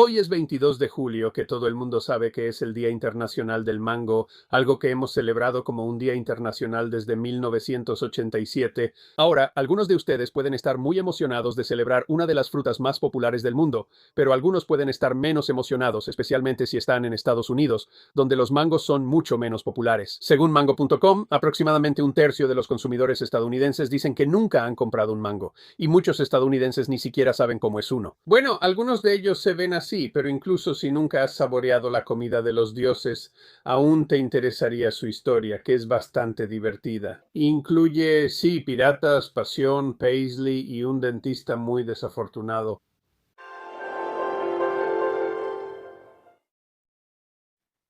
Hoy es 22 de julio, que todo el mundo sabe que es el Día Internacional del Mango, algo que hemos celebrado como un Día Internacional desde 1987. Ahora, algunos de ustedes pueden estar muy emocionados de celebrar una de las frutas más populares del mundo, pero algunos pueden estar menos emocionados, especialmente si están en Estados Unidos, donde los mangos son mucho menos populares. Según mango.com, aproximadamente un tercio de los consumidores estadounidenses dicen que nunca han comprado un mango, y muchos estadounidenses ni siquiera saben cómo es uno. Bueno, algunos de ellos se ven así, pero incluso si nunca has saboreado la comida de los dioses, aún te interesaría su historia, que es bastante divertida. Incluye, sí, piratas, pasión, paisley y un dentista muy desafortunado.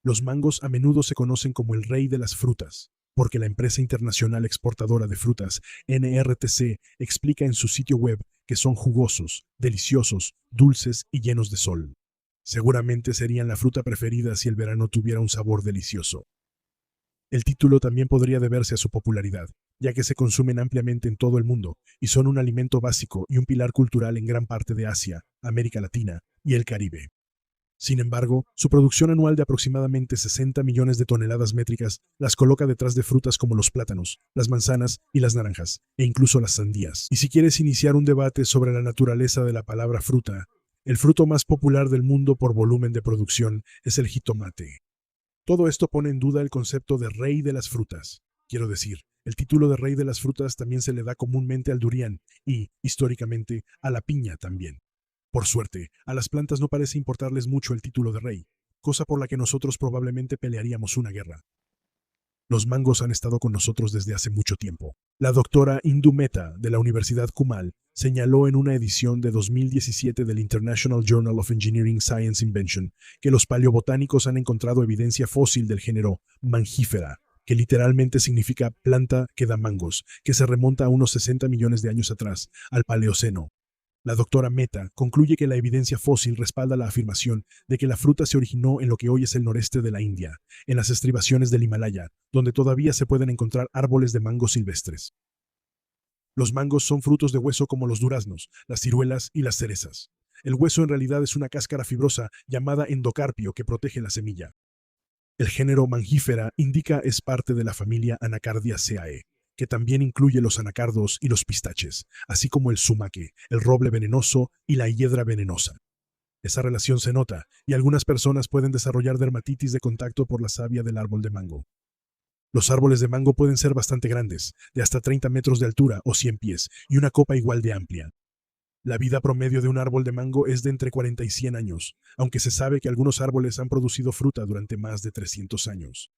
Los mangos a menudo se conocen como el rey de las frutas, porque la empresa internacional exportadora de frutas, NRTC, explica en su sitio web que son jugosos, deliciosos, dulces y llenos de sol. Seguramente serían la fruta preferida si el verano tuviera un sabor delicioso. El título también podría deberse a su popularidad, ya que se consumen ampliamente en todo el mundo y son un alimento básico y un pilar cultural en gran parte de Asia, América Latina y el Caribe. Sin embargo, su producción anual de aproximadamente 60 millones de toneladas métricas las coloca detrás de frutas como los plátanos, las manzanas y las naranjas, e incluso las sandías. Y si quieres iniciar un debate sobre la naturaleza de la palabra fruta, el fruto más popular del mundo por volumen de producción es el jitomate. Todo esto pone en duda el concepto de rey de las frutas. Quiero decir, el título de rey de las frutas también se le da comúnmente al durián y, históricamente, a la piña también. Por suerte, a las plantas no parece importarles mucho el título de rey, cosa por la que nosotros probablemente pelearíamos una guerra. Los mangos han estado con nosotros desde hace mucho tiempo. La doctora Indu Mehta, de la Universidad Kumal, señaló en una edición de 2017 del International Journal of Engineering Science Invention que los paleobotánicos han encontrado evidencia fósil del género Mangifera, que literalmente significa planta que da mangos, que se remonta a unos 60 millones de años atrás, al Paleoceno. La doctora Mehta concluye que la evidencia fósil respalda la afirmación de que la fruta se originó en lo que hoy es el noreste de la India, en las estribaciones del Himalaya, donde todavía se pueden encontrar árboles de mangos silvestres. Los mangos son frutos de hueso como los duraznos, las ciruelas y las cerezas. El hueso en realidad es una cáscara fibrosa llamada endocarpio que protege la semilla. El género Mangifera indica es parte de la familia Anacardiaceae, que también incluye los anacardos y los pistaches, así como el sumaque, el roble venenoso y la hiedra venenosa. Esa relación se nota, y algunas personas pueden desarrollar dermatitis de contacto por la savia del árbol de mango. Los árboles de mango pueden ser bastante grandes, de hasta 30 metros de altura o 100 pies, y una copa igual de amplia. La vida promedio de un árbol de mango es de entre 40 y 100 años, aunque se sabe que algunos árboles han producido fruta durante más de 300 años.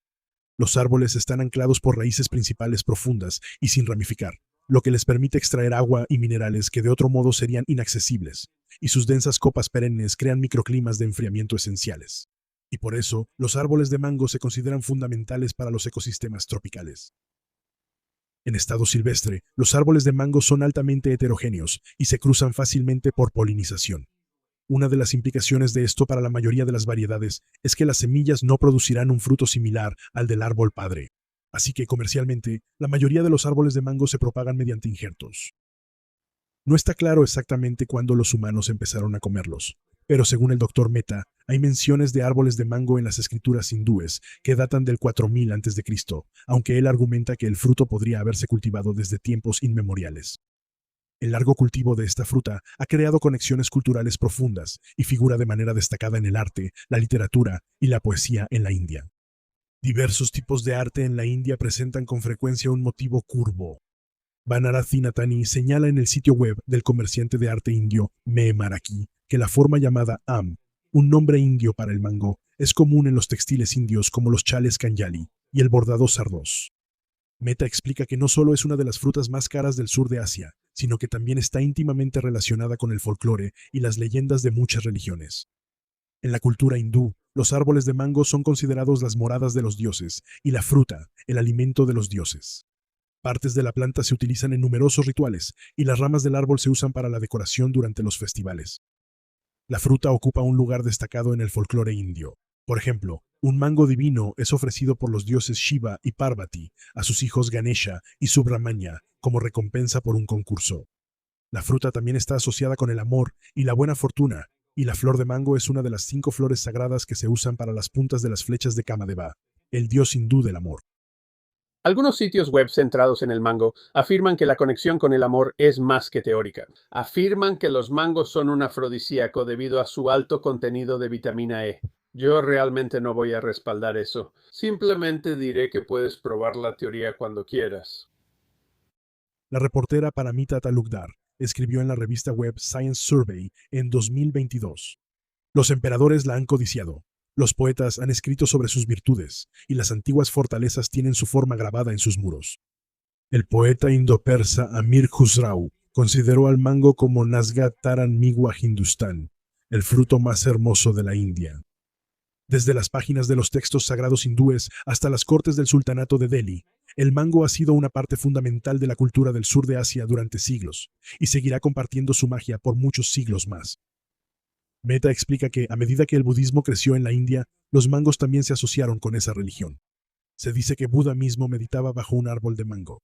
Los árboles están anclados por raíces principales profundas y sin ramificar, lo que les permite extraer agua y minerales que de otro modo serían inaccesibles, y sus densas copas perennes crean microclimas de enfriamiento esenciales. Y por eso, los árboles de mango se consideran fundamentales para los ecosistemas tropicales. En estado silvestre, los árboles de mango son altamente heterogéneos y se cruzan fácilmente por polinización. Una de las implicaciones de esto para la mayoría de las variedades es que las semillas no producirán un fruto similar al del árbol padre. Así que, comercialmente, la mayoría de los árboles de mango se propagan mediante injertos. No está claro exactamente cuándo los humanos empezaron a comerlos, pero según el Dr. Mehta, hay menciones de árboles de mango en las escrituras hindúes que datan del 4000 a.C., aunque él argumenta que el fruto podría haberse cultivado desde tiempos inmemoriales. El largo cultivo de esta fruta ha creado conexiones culturales profundas y figura de manera destacada en el arte, la literatura y la poesía en la India. Diversos tipos de arte en la India presentan con frecuencia un motivo curvo. Banarathi Nathani señala en el sitio web del comerciante de arte indio Meemaraki que la forma llamada Am, un nombre indio para el mango, es común en los textiles indios como los chales kanyali y el bordado sardos. Mehta explica que no solo es una de las frutas más caras del sur de Asia, sino que también está íntimamente relacionada con el folclore y las leyendas de muchas religiones. En la cultura hindú, los árboles de mango son considerados las moradas de los dioses y la fruta, el alimento de los dioses. Partes de la planta se utilizan en numerosos rituales y las ramas del árbol se usan para la decoración durante los festivales. La fruta ocupa un lugar destacado en el folclore indio. Por ejemplo, un mango divino es ofrecido por los dioses Shiva y Parvati a sus hijos Ganesha y Subramanya como recompensa por un concurso. La fruta también está asociada con el amor y la buena fortuna, y la flor de mango es una de las 5 flores sagradas que se usan para las puntas de las flechas de Kamadeva, el dios hindú del amor. Algunos sitios web centrados en el mango afirman que la conexión con el amor es más que teórica. Afirman que los mangos son un afrodisíaco debido a su alto contenido de vitamina E. Yo realmente no voy a respaldar eso. Simplemente diré que puedes probar la teoría cuando quieras. La reportera Paramita Talukdar escribió en la revista web Science Survey en 2022. Los emperadores la han codiciado. Los poetas han escrito sobre sus virtudes, y las antiguas fortalezas tienen su forma grabada en sus muros. El poeta indo-persa Amir Khusrau consideró al mango como Nasgat Taran Migwa Hindustán, el fruto más hermoso de la India. Desde las páginas de los textos sagrados hindúes hasta las cortes del sultanato de Delhi, el mango ha sido una parte fundamental de la cultura del sur de Asia durante siglos, y seguirá compartiendo su magia por muchos siglos más. Mehta explica que, a medida que el budismo creció en la India, los mangos también se asociaron con esa religión. Se dice que Buda mismo meditaba bajo un árbol de mango.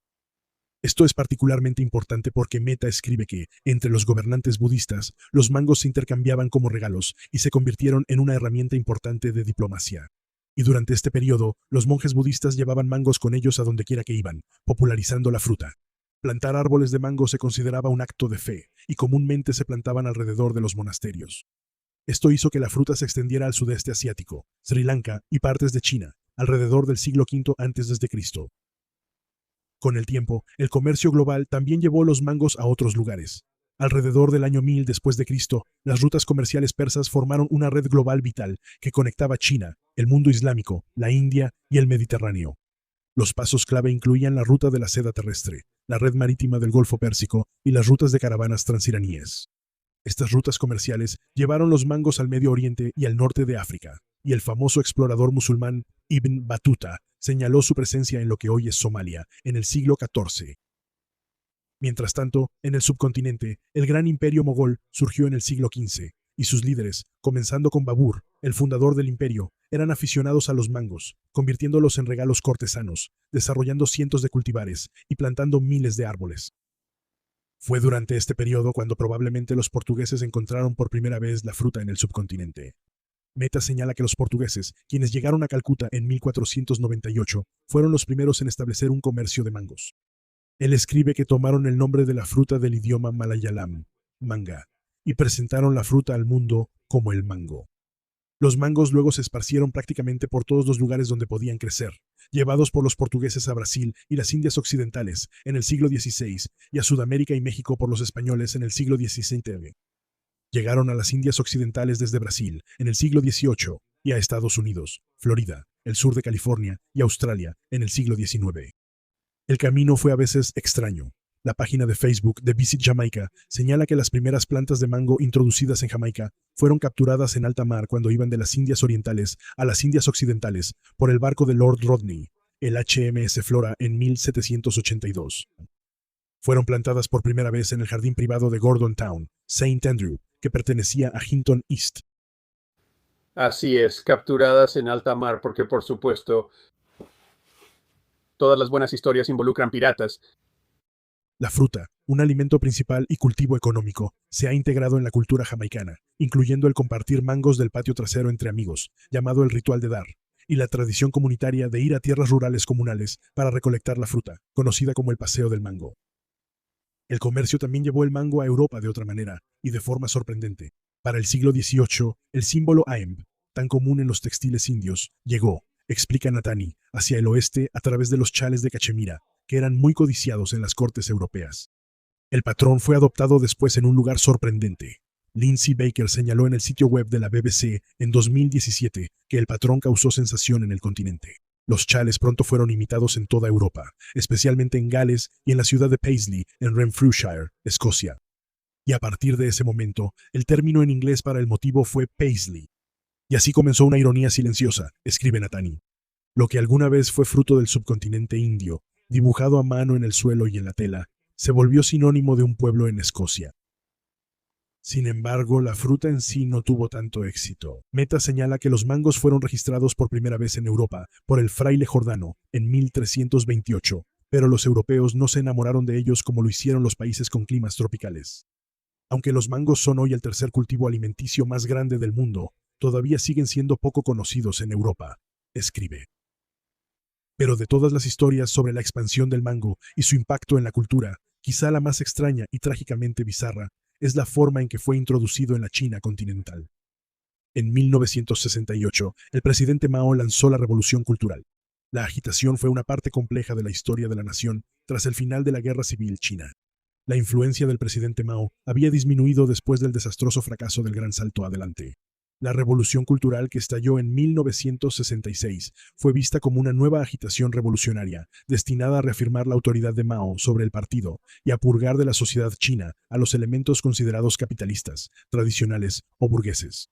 Esto es particularmente importante porque Mehta escribe que, entre los gobernantes budistas, los mangos se intercambiaban como regalos y se convirtieron en una herramienta importante de diplomacia. Y durante este periodo, los monjes budistas llevaban mangos con ellos a donde quiera que iban, popularizando la fruta. Plantar árboles de mango se consideraba un acto de fe, y comúnmente se plantaban alrededor de los monasterios. Esto hizo que la fruta se extendiera al sudeste asiático, Sri Lanka y partes de China, alrededor del siglo V a.C. Con el tiempo, el comercio global también llevó los mangos a otros lugares. Alrededor del año 1000 después de Cristo, las rutas comerciales persas formaron una red global vital que conectaba China, el mundo islámico, la India y el Mediterráneo. Los pasos clave incluían la ruta de la seda terrestre, la red marítima del Golfo Pérsico y las rutas de caravanas transiraníes. Estas rutas comerciales llevaron los mangos al Medio Oriente y al norte de África, y el famoso explorador musulmán Ibn Battuta señaló su presencia en lo que hoy es Somalia, en el siglo XIV. Mientras tanto, en el subcontinente, el gran imperio mogol surgió en el siglo XV, y sus líderes, comenzando con Babur, el fundador del imperio, eran aficionados a los mangos, convirtiéndolos en regalos cortesanos, desarrollando cientos de cultivares y plantando miles de árboles. Fue durante este periodo cuando probablemente los portugueses encontraron por primera vez la fruta en el subcontinente. Mehta señala que los portugueses, quienes llegaron a Calcuta en 1498, fueron los primeros en establecer un comercio de mangos. Él escribe que tomaron el nombre de la fruta del idioma malayalam, manga, y presentaron la fruta al mundo como el mango. Los mangos luego se esparcieron prácticamente por todos los lugares donde podían crecer, llevados por los portugueses a Brasil y las Indias Occidentales en el siglo XVI y a Sudamérica y México por los españoles en el siglo XVII. Llegaron a las Indias Occidentales desde Brasil en el siglo XVIII y a Estados Unidos, Florida, el sur de California y Australia en el siglo XIX. El camino fue a veces extraño. La página de Facebook de Visit Jamaica señala que las primeras plantas de mango introducidas en Jamaica fueron capturadas en alta mar cuando iban de las Indias Orientales a las Indias Occidentales por el barco de Lord Rodney, el HMS Flora, en 1782. Fueron plantadas por primera vez en el jardín privado de Gordon Town, St. Andrew, que pertenecía a Hinton East. Así es, capturadas en alta mar porque, por supuesto, todas las buenas historias involucran piratas. La fruta, un alimento principal y cultivo económico, se ha integrado en la cultura jamaicana, incluyendo el compartir mangos del patio trasero entre amigos, llamado el ritual de dar, y la tradición comunitaria de ir a tierras rurales comunales para recolectar la fruta, conocida como el paseo del mango. El comercio también llevó el mango a Europa de otra manera, y de forma sorprendente. Para el siglo XVIII, el símbolo AEMB, tan común en los textiles indios, llegó, explica Natani, hacia el oeste a través de los chales de cachemira, que eran muy codiciados en las cortes europeas. El patrón fue adoptado después en un lugar sorprendente. Lindsay Baker señaló en el sitio web de la BBC en 2017 que el patrón causó sensación en el continente. Los chales pronto fueron imitados en toda Europa, especialmente en Gales y en la ciudad de Paisley, en Renfrewshire, Escocia. Y a partir de ese momento, el término en inglés para el motivo fue Paisley. Y así comenzó una ironía silenciosa, escribe Natani. Lo que alguna vez fue fruto del subcontinente indio, dibujado a mano en el suelo y en la tela, se volvió sinónimo de un pueblo en Escocia. Sin embargo, la fruta en sí no tuvo tanto éxito. Mehta señala que los mangos fueron registrados por primera vez en Europa por el fraile Jordano en 1328, pero los europeos no se enamoraron de ellos como lo hicieron los países con climas tropicales. Aunque los mangos son hoy el tercer cultivo alimenticio más grande del mundo, todavía siguen siendo poco conocidos en Europa, escribe. Pero de todas las historias sobre la expansión del mango y su impacto en la cultura, quizá la más extraña y trágicamente bizarra es la forma en que fue introducido en la China continental. En 1968, el presidente Mao lanzó la Revolución Cultural. La agitación fue una parte compleja de la historia de la nación tras el final de la Guerra Civil China. La influencia del presidente Mao había disminuido después del desastroso fracaso del Gran Salto Adelante. La Revolución Cultural, que estalló en 1966, fue vista como una nueva agitación revolucionaria, destinada a reafirmar la autoridad de Mao sobre el partido y a purgar de la sociedad china a los elementos considerados capitalistas, tradicionales o burgueses.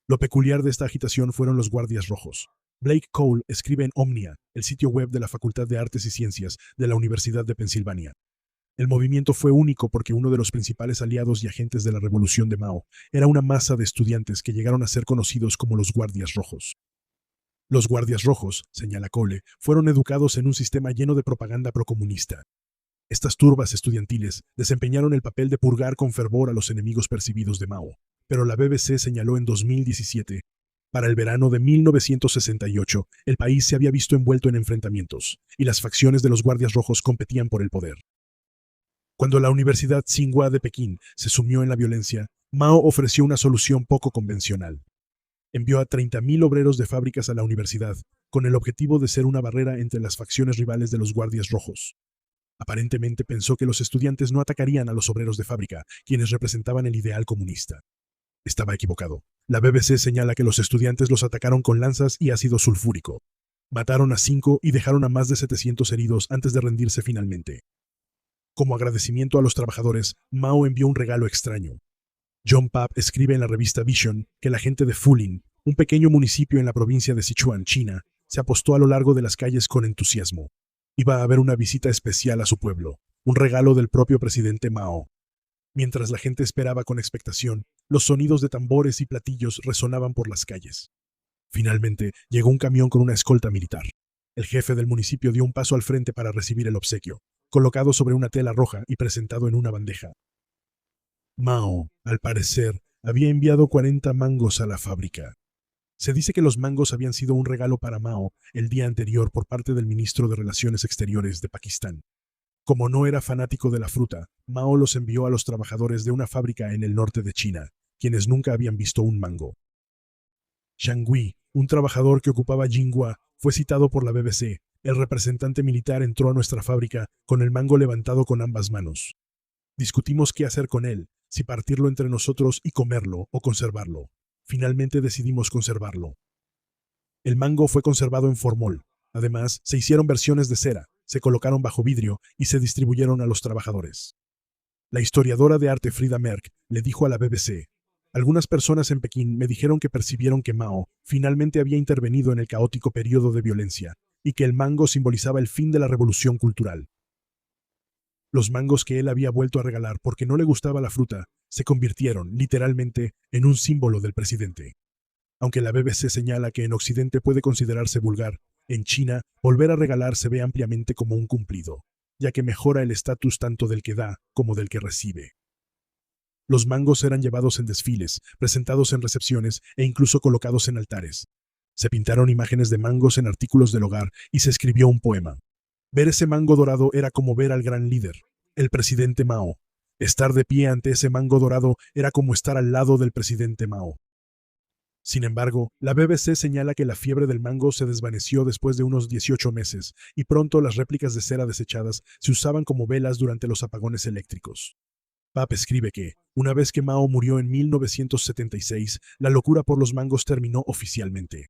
Lo peculiar de esta agitación fueron los guardias rojos. Blake Cole escribe en Omnia, el sitio web de la Facultad de Artes y Ciencias de la Universidad de Pensilvania. El movimiento fue único porque uno de los principales aliados y agentes de la revolución de Mao era una masa de estudiantes que llegaron a ser conocidos como los guardias rojos. Los guardias rojos, señala Cole, fueron educados en un sistema lleno de propaganda procomunista. Estas turbas estudiantiles desempeñaron el papel de purgar con fervor a los enemigos percibidos de Mao, pero la BBC señaló en 2017, para el verano de 1968, el país se había visto envuelto en enfrentamientos, y las facciones de los guardias rojos competían por el poder. Cuando la Universidad Tsinghua de Pekín se sumió en la violencia, Mao ofreció una solución poco convencional. Envió a 30.000 obreros de fábricas a la universidad, con el objetivo de ser una barrera entre las facciones rivales de los guardias rojos. Aparentemente pensó que los estudiantes no atacarían a los obreros de fábrica, quienes representaban el ideal comunista. Estaba equivocado. La BBC señala que los estudiantes los atacaron con lanzas y ácido sulfúrico. Mataron a 5 y dejaron a más de 700 heridos antes de rendirse finalmente. Como agradecimiento a los trabajadores, Mao envió un regalo extraño. John Papp escribe en la revista Vision que la gente de Fulin, un pequeño municipio en la provincia de Sichuan, China, se apostó a lo largo de las calles con entusiasmo. Iba a haber una visita especial a su pueblo, un regalo del propio presidente Mao. Mientras la gente esperaba con expectación, los sonidos de tambores y platillos resonaban por las calles. Finalmente, llegó un camión con una escolta militar. El jefe del municipio dio un paso al frente para recibir el obsequio, colocado sobre una tela roja y presentado en una bandeja. Mao, al parecer, había enviado 40 mangos a la fábrica. Se dice que los mangos habían sido un regalo para Mao el día anterior por parte del ministro de Relaciones Exteriores de Pakistán. Como no era fanático de la fruta, Mao los envió a los trabajadores de una fábrica en el norte de China, quienes nunca habían visto un mango. Zhang Gui, un trabajador que ocupaba Jinghua, fue citado por la BBC. El representante militar entró a nuestra fábrica con el mango levantado con ambas manos. Discutimos qué hacer con él, si partirlo entre nosotros y comerlo o conservarlo. Finalmente decidimos conservarlo. El mango fue conservado en formol. Además, se hicieron versiones de cera, se colocaron bajo vidrio y se distribuyeron a los trabajadores. La historiadora de arte Frida Merck le dijo a la BBC: algunas personas en Pekín me dijeron que percibieron que Mao finalmente había intervenido en el caótico periodo de violencia y que el mango simbolizaba el fin de la revolución cultural. Los mangos que él había vuelto a regalar porque no le gustaba la fruta se convirtieron, literalmente, en un símbolo del presidente. Aunque la BBC señala que en Occidente puede considerarse vulgar, en China, volver a regalar se ve ampliamente como un cumplido, ya que mejora el estatus tanto del que da como del que recibe. Los mangos eran llevados en desfiles, presentados en recepciones e incluso colocados en altares. Se pintaron imágenes de mangos en artículos del hogar y se escribió un poema. Ver ese mango dorado era como ver al gran líder, el presidente Mao. Estar de pie ante ese mango dorado era como estar al lado del presidente Mao. Sin embargo, la BBC señala que la fiebre del mango se desvaneció después de unos 18 meses y pronto las réplicas de cera desechadas se usaban como velas durante los apagones eléctricos. Papp escribe que, una vez que Mao murió en 1976, la locura por los mangos terminó oficialmente.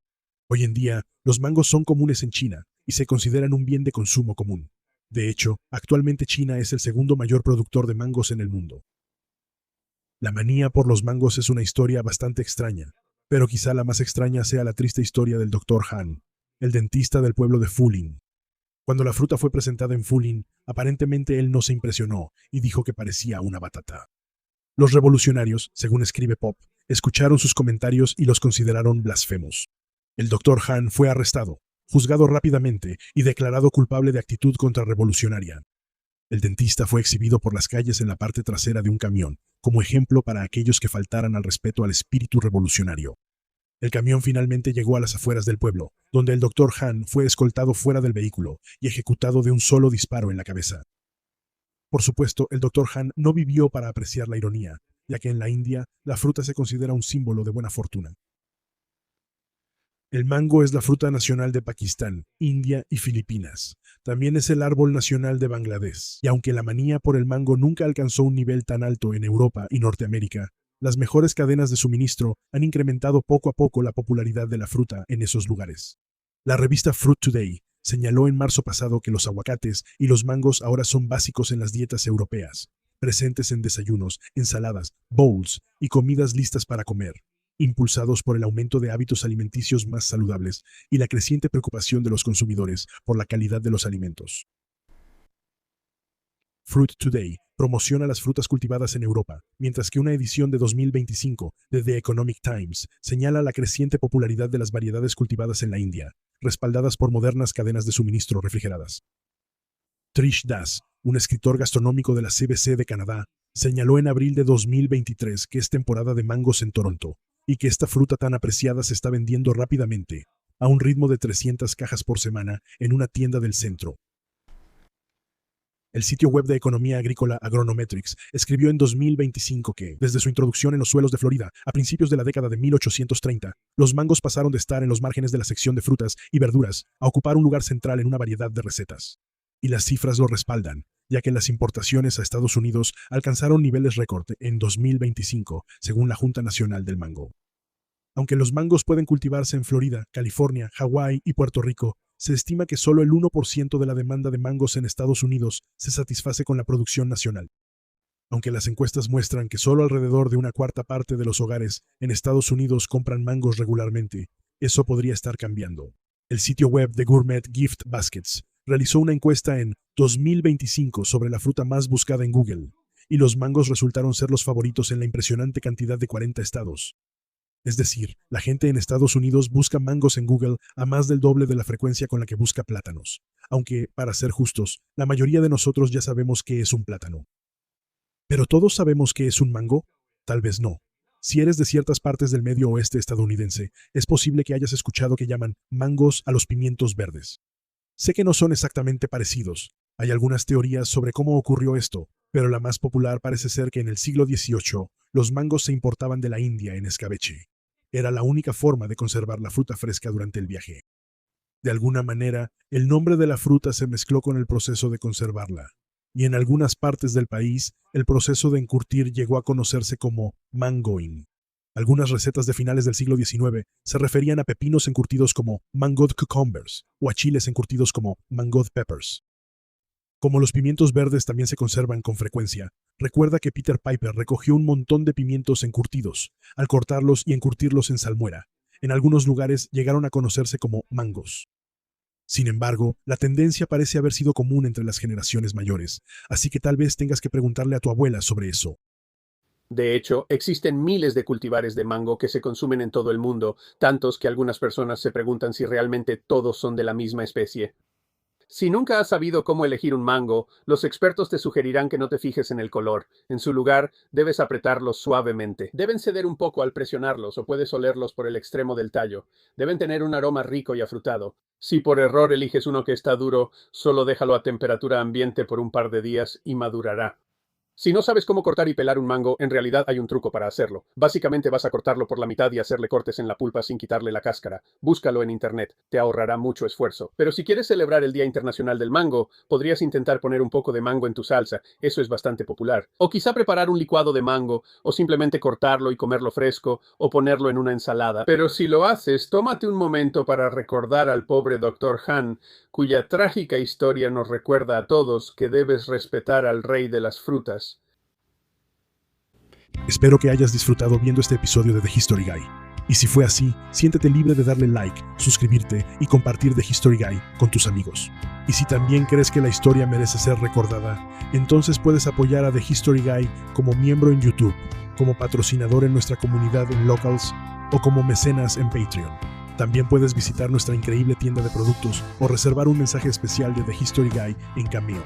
Hoy en día, los mangos son comunes en China y se consideran un bien de consumo común. De hecho, actualmente China es el segundo mayor productor de mangos en el mundo. La manía por los mangos es una historia bastante extraña, pero quizá la más extraña sea la triste historia del Dr. Han, el dentista del pueblo de Fulin. Cuando la fruta fue presentada en Fulin, aparentemente él no se impresionó y dijo que parecía una batata. Los revolucionarios, según escribe Pop, escucharon sus comentarios y los consideraron blasfemos. El Dr. Han fue arrestado, juzgado rápidamente y declarado culpable de actitud contrarrevolucionaria. El dentista fue exhibido por las calles en la parte trasera de un camión, como ejemplo para aquellos que faltaran al respeto al espíritu revolucionario. El camión finalmente llegó a las afueras del pueblo, donde el Dr. Han fue escoltado fuera del vehículo y ejecutado de un solo disparo en la cabeza. Por supuesto, el Dr. Han no vivió para apreciar la ironía, ya que en la India la fruta se considera un símbolo de buena fortuna. El mango es la fruta nacional de Pakistán, India y Filipinas. También es el árbol nacional de Bangladesh. Y aunque la manía por el mango nunca alcanzó un nivel tan alto en Europa y Norteamérica, las mejores cadenas de suministro han incrementado poco a poco la popularidad de la fruta en esos lugares. La revista Fruit Today señaló en marzo pasado que los aguacates y los mangos ahora son básicos en las dietas europeas, presentes en desayunos, ensaladas, bowls y comidas listas para comer, impulsados por el aumento de hábitos alimenticios más saludables y la creciente preocupación de los consumidores por la calidad de los alimentos. Fruit Today promociona las frutas cultivadas en Europa, mientras que una edición de 2025 de The Economic Times señala la creciente popularidad de las variedades cultivadas en la India, respaldadas por modernas cadenas de suministro refrigeradas. Trish Das, un escritor gastronómico de la CBC de Canadá, señaló en abril de 2023 que es temporada de mangos en Toronto y que esta fruta tan apreciada se está vendiendo rápidamente, a un ritmo de 300 cajas por semana en una tienda del centro. El sitio web de economía agrícola Agronometrics escribió en 2025 que, desde su introducción en los suelos de Florida, a principios de la década de 1830, los mangos pasaron de estar en los márgenes de la sección de frutas y verduras a ocupar un lugar central en una variedad de recetas. Y las cifras lo respaldan, ya que las importaciones a Estados Unidos alcanzaron niveles récord en 2025, según la Junta Nacional del Mango. Aunque los mangos pueden cultivarse en Florida, California, Hawái y Puerto Rico, se estima que solo el 1% de la demanda de mangos en Estados Unidos se satisface con la producción nacional. Aunque las encuestas muestran que solo alrededor de una cuarta parte de los hogares en Estados Unidos compran mangos regularmente, eso podría estar cambiando. El sitio web de Gourmet Gift Baskets realizó una encuesta en 2025 sobre la fruta más buscada en Google, y los mangos resultaron ser los favoritos en la impresionante cantidad de 40 estados. Es decir, la gente en Estados Unidos busca mangos en Google a más del doble de la frecuencia con la que busca plátanos. Aunque, para ser justos, la mayoría de nosotros ya sabemos qué es un plátano. ¿Pero todos sabemos qué es un mango? Tal vez no. Si eres de ciertas partes del medio oeste estadounidense, es posible que hayas escuchado que llaman mangos a los pimientos verdes. Sé que no son exactamente parecidos. Hay algunas teorías sobre cómo ocurrió esto, pero la más popular parece ser que en el siglo XVIII los mangos se importaban de la India en escabeche. Era la única forma de conservar la fruta fresca durante el viaje. De alguna manera, el nombre de la fruta se mezcló con el proceso de conservarla, y en algunas partes del país, el proceso de encurtir llegó a conocerse como mangoing. Algunas recetas de finales del siglo XIX se referían a pepinos encurtidos como mangoed cucumbers o a chiles encurtidos como mangoed peppers. Como los pimientos verdes también se conservan con frecuencia, recuerda que Peter Piper recogió un montón de pimientos encurtidos, al cortarlos y encurtirlos en salmuera. En algunos lugares llegaron a conocerse como mangos. Sin embargo, la tendencia parece haber sido común entre las generaciones mayores, así que tal vez tengas que preguntarle a tu abuela sobre eso. De hecho, existen miles de cultivares de mango que se consumen en todo el mundo, tantos que algunas personas se preguntan si realmente todos son de la misma especie. Si nunca has sabido cómo elegir un mango, los expertos te sugerirán que no te fijes en el color. En su lugar, debes apretarlos suavemente. Deben ceder un poco al presionarlos o puedes olerlos por el extremo del tallo. Deben tener un aroma rico y afrutado. Si por error eliges uno que está duro, solo déjalo a temperatura ambiente por un par de días y madurará. Si no sabes cómo cortar y pelar un mango, en realidad hay un truco para hacerlo. Básicamente vas a cortarlo por la mitad y hacerle cortes en la pulpa sin quitarle la cáscara. Búscalo en internet, te ahorrará mucho esfuerzo. Pero si quieres celebrar el Día Internacional del Mango, podrías intentar poner un poco de mango en tu salsa, eso es bastante popular. O quizá preparar un licuado de mango, o simplemente cortarlo y comerlo fresco, o ponerlo en una ensalada. Pero si lo haces, tómate un momento para recordar al pobre Dr. Han, cuya trágica historia nos recuerda a todos que debes respetar al rey de las frutas. Espero que hayas disfrutado viendo este episodio de The History Guy. Y si fue así, siéntete libre de darle like, suscribirte y compartir The History Guy con tus amigos. Y si también crees que la historia merece ser recordada, entonces puedes apoyar a The History Guy como miembro en YouTube, como patrocinador en nuestra comunidad en Locals o como mecenas en Patreon. También puedes visitar nuestra increíble tienda de productos o reservar un mensaje especial de The History Guy en Cameo.